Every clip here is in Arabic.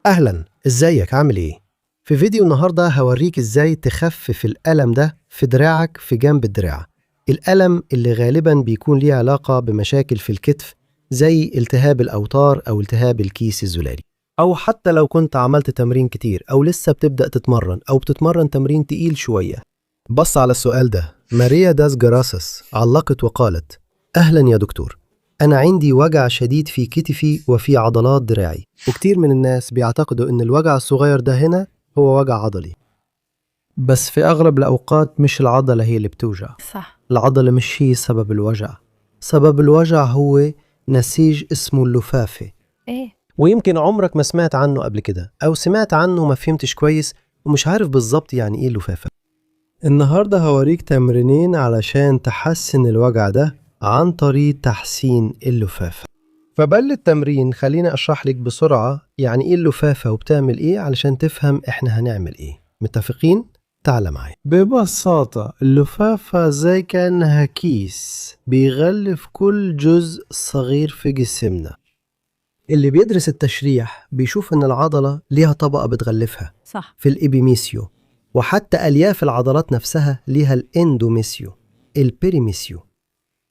أهلاً، إزيك عامل إيه؟ في فيديو النهاردة هوريك إزاي تخفف الألم ده في دراعك في جنب الدراع. الألم اللي غالباً بيكون ليه علاقة بمشاكل في الكتف زي التهاب الأوتار أو التهاب الكيس الزلالي، أو حتى لو كنت عملت تمرين كتير أو لسه بتبدأ تتمرن أو بتتمرن تمرين تقيل شوية. بص على السؤال ده. ماريا داس جراسس علقت وقالت: أهلاً يا دكتور، أنا عندي وجع شديد في كتفي وفي عضلات دراعي، وكتير من الناس بيعتقدوا إن الوجع الصغير ده هنا هو وجع عضلي، بس في أغلب الأوقات مش العضلة هي اللي بتوجع. صح. العضلة مش هي سبب الوجع. سبب الوجع هو نسيج اسمه اللفافة، ايه. ويمكن عمرك ما سمعت عنه قبل كده، أو سمعت عنه ما فهمتش كويس ومش عارف بالظبط يعني إيه اللفافة. النهاردة هوريك تمرينين علشان تحسن الوجع ده عن طريق تحسين اللفافة. فبل التمرين خليني أشرح لك بسرعة يعني إيه اللفافة وبتعمل إيه علشان تفهم إحنا هنعمل إيه. متفقين؟ تعال معي. ببساطة اللفافة زي كأنها كيس بيغلف كل جزء صغير في جسمنا. اللي بيدرس التشريح بيشوف إن العضلة ليها طبقة بتغلفها صح. في الإبيميسيو، وحتى ألياف العضلات نفسها ليها الإندوميسيو، البيريميسيو.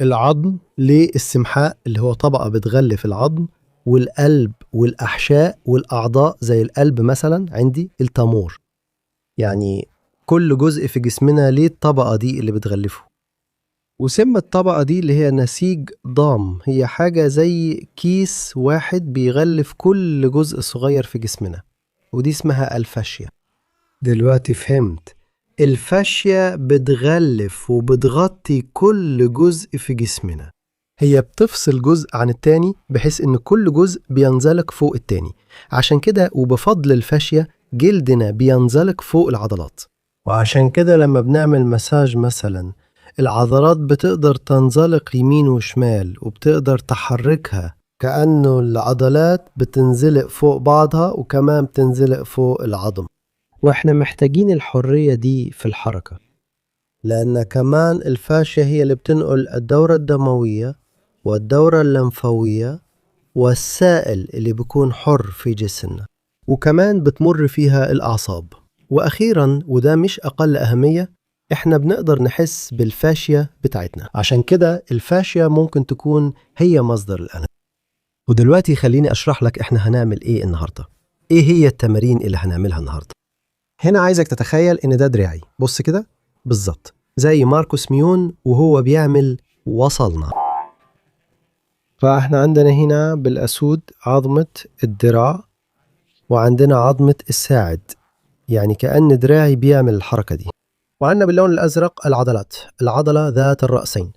العظم ليه السمحاء اللي هو طبقة بتغلف العظم، والقلب والأحشاء والأعضاء زي القلب مثلا عندي التامور. يعني كل جزء في جسمنا ليه الطبقة دي اللي بتغلفه. وسم الطبقة دي اللي هي نسيج ضام، هي حاجة زي كيس واحد بيغلف كل جزء صغير في جسمنا، ودي اسمها الفاشيا. دلوقتي فهمت. الفاشيا بتغلف وبتغطي كل جزء في جسمنا. هي بتفصل جزء عن التاني بحيث ان كل جزء بينزلق فوق التاني. عشان كده وبفضل الفاشيا جلدنا بينزلق فوق العضلات، وعشان كده لما بنعمل مساج مثلا العضلات بتقدر تنزلق يمين وشمال وبتقدر تحركها، كأنه العضلات بتنزلق فوق بعضها وكمان بتنزلق فوق العظم. واحنا محتاجين الحرية دي في الحركة، لأن كمان الفاشية هي اللي بتنقل الدورة الدموية والدورة اللمفاوية والسائل اللي بيكون حر في جسمنا، وكمان بتمر فيها الأعصاب. وأخيرا وده مش أقل أهمية، إحنا بنقدر نحس بالفاشية بتاعتنا، عشان كده الفاشية ممكن تكون هي مصدر الألم. ودلوقتي خليني أشرح لك إحنا هنعمل إيه النهاردة. إيه هي التمارين اللي هنعملها النهاردة؟ هنا عايزك تتخيل إن ده دراعي، بص كده بالظبط زي ماركوس ميون وهو بيعمل وصلنا. فإحنا عندنا هنا بالأسود عظمة الدراع، وعندنا عظمة الساعد، يعني كأن دراعي بيعمل الحركة دي. وعندنا باللون الأزرق العضلات، العضلة ذات الرأسين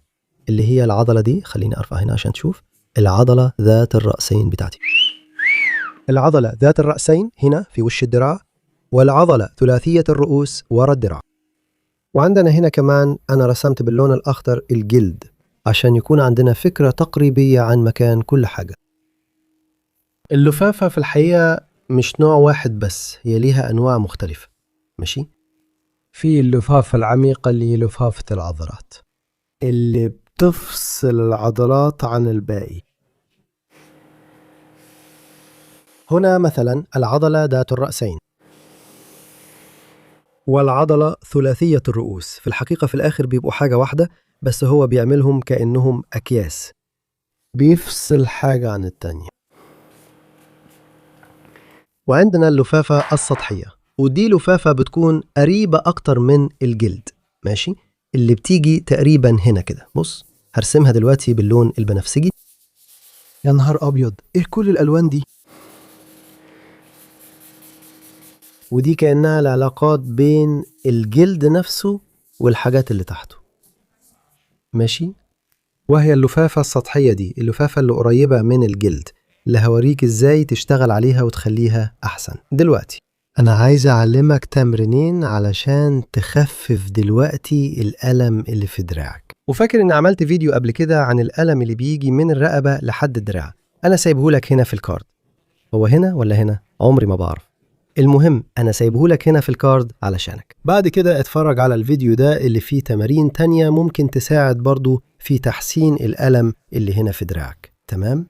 اللي هي العضلة دي، خليني أرفع هنا عشان تشوف العضلة ذات الرأسين بتاعتي. العضلة ذات الرأسين هنا في وش الدراع، والعضلة ثلاثية الرؤوس وراء الدراع. وعندنا هنا كمان أنا رسمت باللون الأخضر الجلد عشان يكون عندنا فكرة تقريبية عن مكان كل حاجة. اللفافة في الحقيقة مش نوع واحد بس، هي ليها أنواع مختلفة. ماشي؟ في اللفافة العميقة اللي هي لفافة العضلات اللي بتفصل العضلات عن الباقي. هنا مثلا العضلة ذات الرأسين والعضلة ثلاثية الرؤوس، في الحقيقة في الآخر بيبقوا حاجة واحدة، بس هو بيعملهم كأنهم أكياس، بيفصل حاجة عن التانية. وعندنا اللفافة السطحية، ودي لفافة بتكون قريبة أكتر من الجلد، ماشي؟ اللي بتيجي تقريبا هنا كده. بص هرسمها دلوقتي باللون البنفسجي. يا نهار أبيض، إيه كل الألوان دي؟ ودي كأنها العلاقات بين الجلد نفسه والحاجات اللي تحته، ماشي؟ وهي اللفافة السطحية دي اللفافة اللي قريبة من الجلد، اللي هوريك إزاي تشتغل عليها وتخليها أحسن. دلوقتي أنا عايز أعلمك تمرينين علشان تخفف دلوقتي الألم اللي في دراعك. وفاكر إن عملت فيديو قبل كده عن الألم اللي بيجي من الرقبة لحد الدراع، أنا سايبهولك هنا في الكارد. هو هنا ولا هنا؟ عمري ما بعرف. المهم أنا سايبهولك هنا في الكارد علشانك. بعد كده اتفرج على الفيديو ده اللي فيه تمارين تانية ممكن تساعد برضو في تحسين الألم اللي هنا في دراعك. تمام؟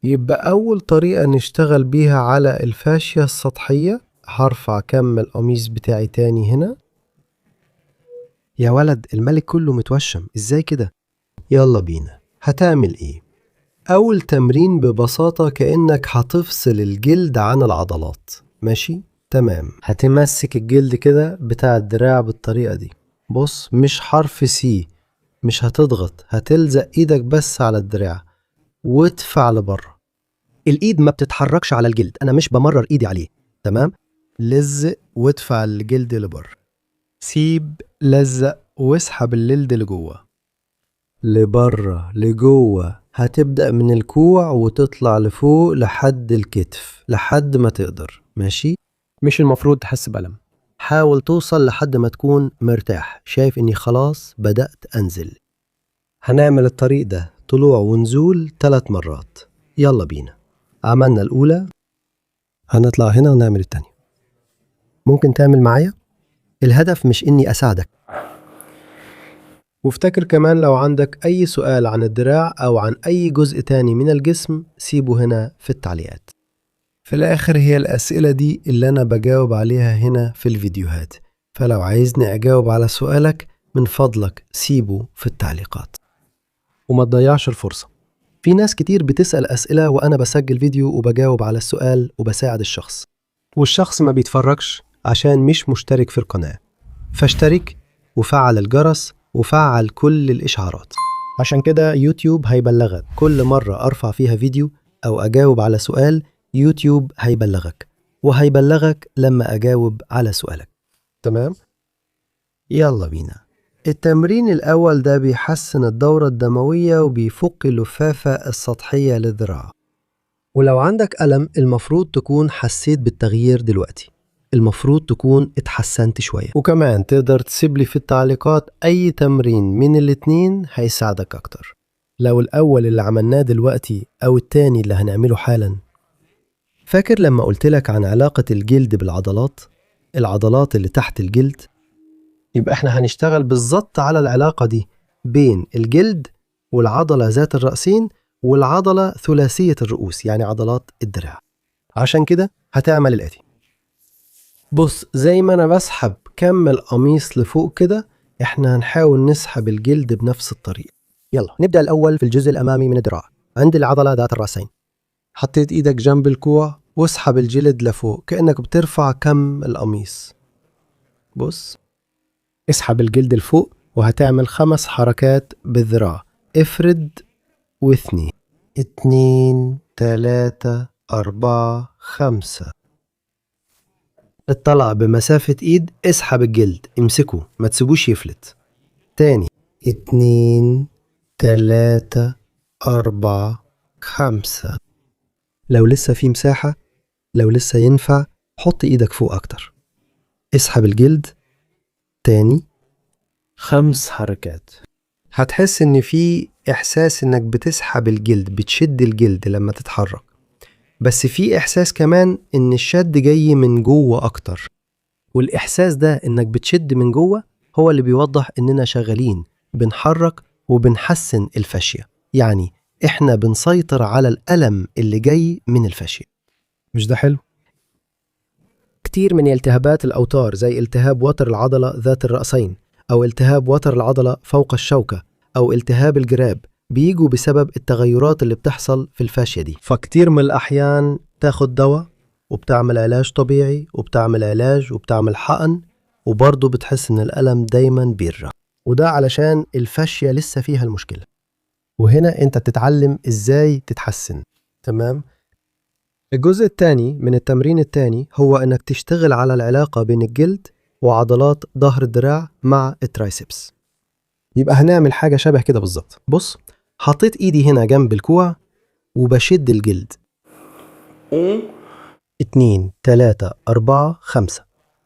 يبقى أول طريقة نشتغل بيها على الفاشية السطحية، هرفع كم القميص بتاعي تاني هنا. يا ولد الملك كله متوشم، ازاي كده؟ يلا بينا. هتعمل ايه؟ أول تمرين ببساطة كأنك هتفصل الجلد عن العضلات، ماشي؟ تمام. هتمسك الجلد كده بتاع الدراع بالطريقة دي. بص، مش حرف سي، مش هتضغط، هتلزق ايدك بس على الدراع وادفع لبره. الايد ما بتتحركش على الجلد، انا مش بمرر ايدي عليه. تمام. لزق وادفع الجلد لبره. سيب، لزق واسحب الجلد لجوه. لبره لجوه. هتبدأ من الكوع وتطلع لفوق لحد الكتف لحد ما تقدر، ماشي؟ مش المفروض تحس بألم. حاول توصل لحد ما تكون مرتاح. شايف اني خلاص بدأت انزل. هنعمل الطريق ده طلوع ونزول 3 مرات. يلا بينا. عملنا الأولى، هنطلع هنا ونعمل التانية. ممكن تعمل معايا؟ الهدف مش إني أساعدك. وافتكر كمان لو عندك أي سؤال عن الدراع أو عن أي جزء تاني من الجسم سيبه هنا في التعليقات. في الآخر هي الأسئلة دي اللي أنا بجاوب عليها هنا في الفيديوهات، فلو عايزني أجاوب على سؤالك من فضلك سيبه في التعليقات وما تضيعش الفرصة. في ناس كتير بتسأل أسئلة وأنا بسجل فيديو وبجاوب على السؤال وبساعد الشخص، والشخص ما بيتفرجش عشان مش مشترك في القناة. فاشترك وفعل الجرس وفعل كل الإشعارات، عشان كده يوتيوب هيبلغك كل مرة أرفع فيها فيديو أو أجاوب على سؤال. يوتيوب هيبلغك، وهيبلغك لما أجاوب على سؤالك. تمام؟ يلا بينا. التمرين الأول ده بيحسن الدورة الدموية وبيفك اللفافة السطحية للذراع. ولو عندك ألم المفروض تكون حسيت بالتغيير دلوقتي، المفروض تكون اتحسنت شوية. وكمان تقدر تسيب لي في التعليقات أي تمرين من الاتنين هيساعدك أكتر، لو الأول اللي عملناه دلوقتي أو التاني اللي هنعمله حالا. فاكر لما قلت لك عن علاقة الجلد بالعضلات؟ العضلات اللي تحت الجلد؟ يبقى احنا هنشتغل بالظبط على العلاقة دي بين الجلد والعضلة ذات الرأسين والعضلة ثلاثية الرؤوس، يعني عضلات الدراع. عشان كده هتعمل الآتي. بص، زي ما أنا بسحب كم القميص لفوق كده، احنا هنحاول نسحب الجلد بنفس الطريقة. يلا نبدأ الأول في الجزء الأمامي من الدراع عند العضلة ذات الرأسين. حطيت إيدك جنب الكوع واسحب الجلد لفوق كأنك بترفع كم القميص. بص، اسحب الجلد لفوق وهتعمل 5 حركات بالذراع. افرد واثنين، 2 3 4 5. اطلع بمسافة ايد، اسحب الجلد، امسكه ما تسيبوش يفلت. تاني، 2 3 4 5. لو لسه في مساحة، لو لسه ينفع حط ايدك فوق اكتر. اسحب الجلد تاني 5 حركات. هتحس ان في احساس انك بتسحب الجلد، بتشد الجلد لما تتحرك، بس في احساس كمان ان الشد جاي من جوه اكتر، والاحساس ده انك بتشد من جوه هو اللي بيوضح اننا شغالين بنحرك وبنحسن الفاشية، يعني احنا بنسيطر على الألم اللي جاي من الفاشية. مش ده حلو؟ كتير من التهابات الأوتار زي التهاب وتر العضلة ذات الرأسين أو التهاب وتر العضلة فوق الشوكة أو التهاب الجراب بيجوا بسبب التغيرات اللي بتحصل في الفاشية دي. فكتير من الأحيان تاخد دواء وبتعمل علاج طبيعي وبتعمل علاج وبتعمل حقن وبرضه بتحس إن الألم دايما بيرجع، وده علشان الفاشية لسه فيها المشكلة. وهنا أنت تتعلم إزاي تتحسن. تمام؟ الجزء الثاني من التمرين الثاني هو انك تشتغل على العلاقة بين الجلد وعضلات ظهر الدراع مع الترايسبس. يبقى هنعمل حاجة شبه كده بالظبط. بص، حطيت ايدي هنا جنب الكوع وبشد الجلد. 2 3 4 5.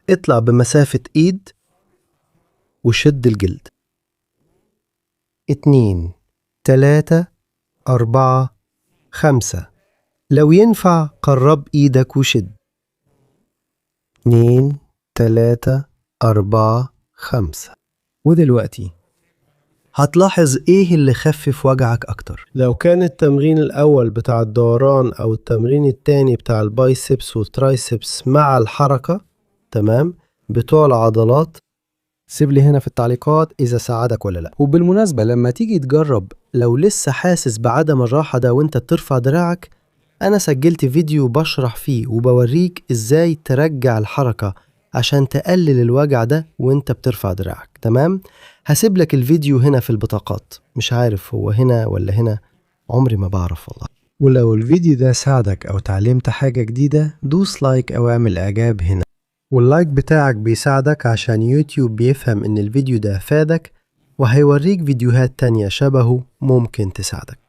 اطلع بمسافة ايد وشد الجلد. 2 3 4 5. لو ينفع قرب ايدك وشد. 2 3 4 5. ودلوقتي هتلاحظ ايه اللي خفف وجعك اكتر. لو كان التمرين الاول بتاع الدوران او التمرين التاني بتاع البايسبس والترايسبس مع الحركة، تمام، بتوع العضلات، سيب لي هنا في التعليقات اذا ساعدك ولا لا. وبالمناسبة لما تيجي تجرب لو لسه حاسس بعدم الراحة ده وانت بترفع دراعك، انا سجلت فيديو بشرح فيه وبوريك ازاي ترجع الحركة عشان تقلل الوجع ده وانت بترفع دراعك. تمام، هسيب لك الفيديو هنا في البطاقات، مش عارف هو هنا ولا هنا، عمري ما بعرف والله. ولو الفيديو ده ساعدك او تعلمت حاجة جديدة، دوس لايك او اعمل اعجاب هنا. واللايك بتاعك بيساعدك عشان يوتيوب بيفهم ان الفيديو ده فادك وهيوريك فيديوهات تانية شبهه ممكن تساعدك.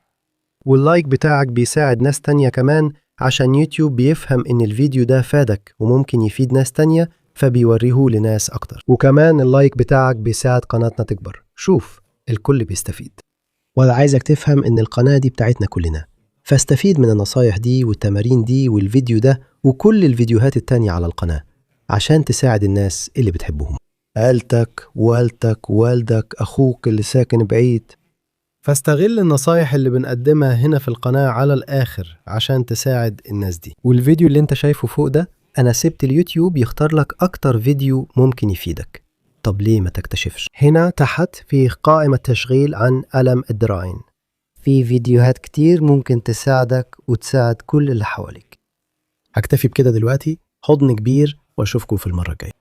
واللايك بتاعك بيساعد ناس تانية كمان عشان يوتيوب بيفهم ان الفيديو ده فادك وممكن يفيد ناس تانية فبيوريه لناس اكتر. وكمان اللايك بتاعك بيساعد قناتنا تكبر. شوف، الكل بيستفيد. وانا عايزك تفهم ان القناة دي بتاعتنا كلنا، فاستفيد من النصايح دي والتمارين دي والفيديو ده وكل الفيديوهات التانية على القناة عشان تساعد الناس اللي بتحبهم، عيلتك، والدك، والدك، اخوك اللي ساكن بعيد. فاستغل النصايح اللي بنقدمها هنا في القناة على الآخر عشان تساعد الناس دي. والفيديو اللي انت شايفه فوق ده أنا سبت اليوتيوب يختار لك أكتر فيديو ممكن يفيدك. طب ليه ما تكتشفش؟ هنا تحت في قائمة تشغيل عن ألم الدراعين، في فيديوهات كتير ممكن تساعدك وتساعد كل اللي حواليك. هكتفي بكده دلوقتي، حضن كبير وأشوفكم في المرة الجاية.